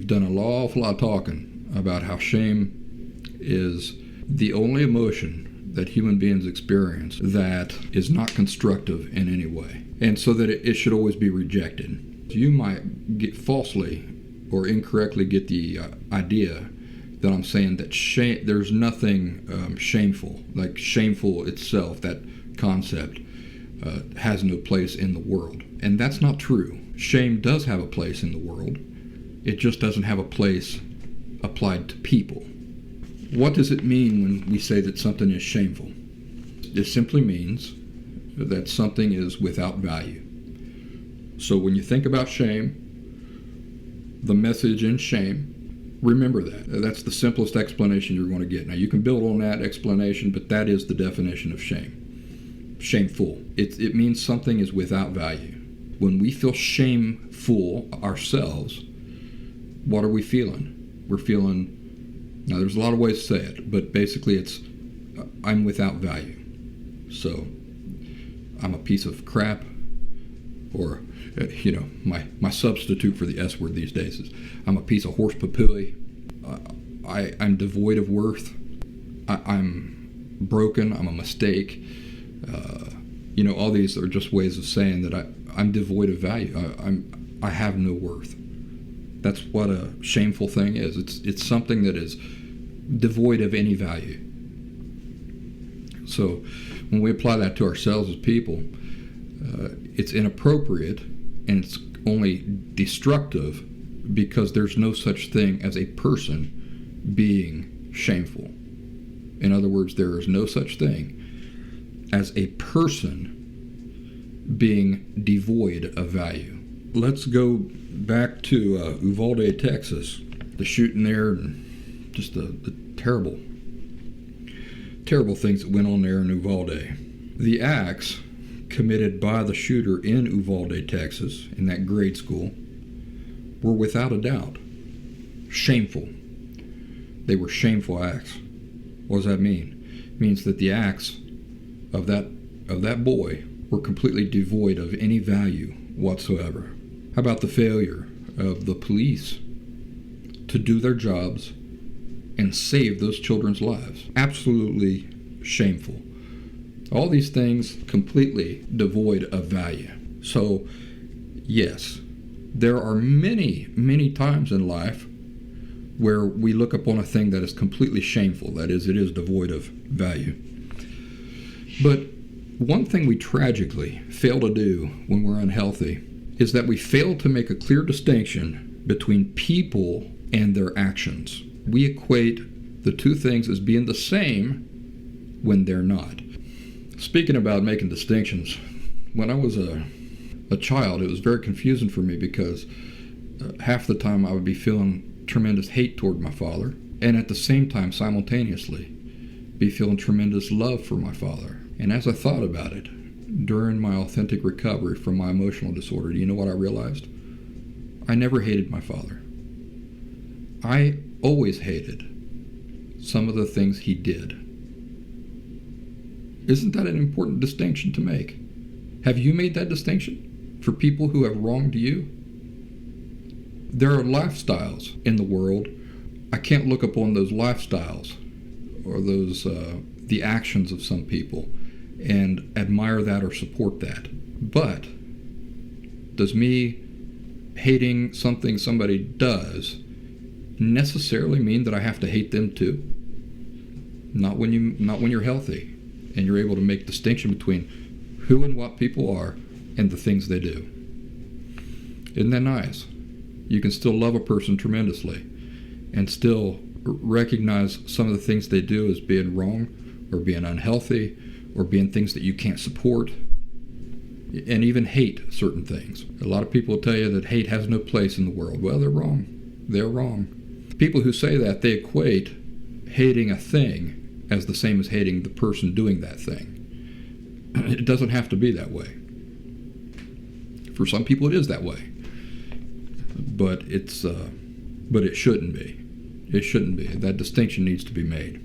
we've done an awful lot of talking about how shame is the only emotion that human beings experience that is not constructive in any way, and so that it should always be rejected. You might get falsely or incorrectly get the idea that I'm saying that there's nothing shameful, like shameful itself, that concept has no place in the world. And that's not true. Shame does have a place in the world. It just doesn't have a place applied to people. What does it mean when we say that something is shameful? It simply means that something is without value. So when you think about shame, the message in shame, remember that. That's the simplest explanation you're going to get. Now, you can build on that explanation, but that is the definition of shame. Shameful. It means something is without value. When we feel shameful ourselves, what are we feeling? We're feeling, now there's a lot of ways to say it, but basically it's, I'm without value. So, I'm a piece of crap, or, my substitute for the S word these days is, I'm a piece of horse papilli. I'm devoid of worth. I'm broken. I'm a mistake. All these are just ways of saying that I'm devoid of value. I have no worth. That's what a shameful thing is. It's something that is devoid of any value. So when we apply that to ourselves as people, it's inappropriate and it's only destructive because there's no such thing as a person being shameful. In other words, there is no such thing as a person being devoid of value. Let's go back to Uvalde, Texas. The shooting there and just the terrible things that went on there in Uvalde. The acts committed by the shooter in Uvalde, Texas, in that grade school, were without a doubt shameful. They were shameful acts. What does that mean? It means that the acts of that boy were completely devoid of any value whatsoever. How about the failure of the police to do their jobs and save those children's lives? Absolutely shameful. All these things completely devoid of value. So, yes, there are many, many times in life where we look upon a thing that is completely shameful. That is, it is devoid of value. But one thing we tragically fail to do when we're unhealthy is that we fail to make a clear distinction between people and their actions. We equate the two things as being the same when they're not. Speaking about making distinctions, when I was a child, it was very confusing for me because half the time I would be feeling tremendous hate toward my father, and at the same time, simultaneously, be feeling tremendous love for my father. And as I thought about it, during my authentic recovery from my emotional disorder, do you know what I realized? I never hated my father. I always hated some of the things he did. Isn't that an important distinction to make? Have you made that distinction for people who have wronged you? There are lifestyles in the world. I can't look upon those lifestyles or those the actions of some people and admire that or support that. But does me hating something somebody does necessarily mean that I have to hate them too? Not when you're healthy and you're able to make distinction between who and what people are and the things they do. Isn't that nice? You can still love a person tremendously and still recognize some of the things they do as being wrong or being unhealthy or being things that you can't support, and even hate certain things. A lot of people will tell you that hate has no place in the world. Well, they're wrong. They're wrong. People who say that, they equate hating a thing as the same as hating the person doing that thing. It doesn't have to be that way. For some people it is that way. But it shouldn't be. It shouldn't be. That distinction needs to be made.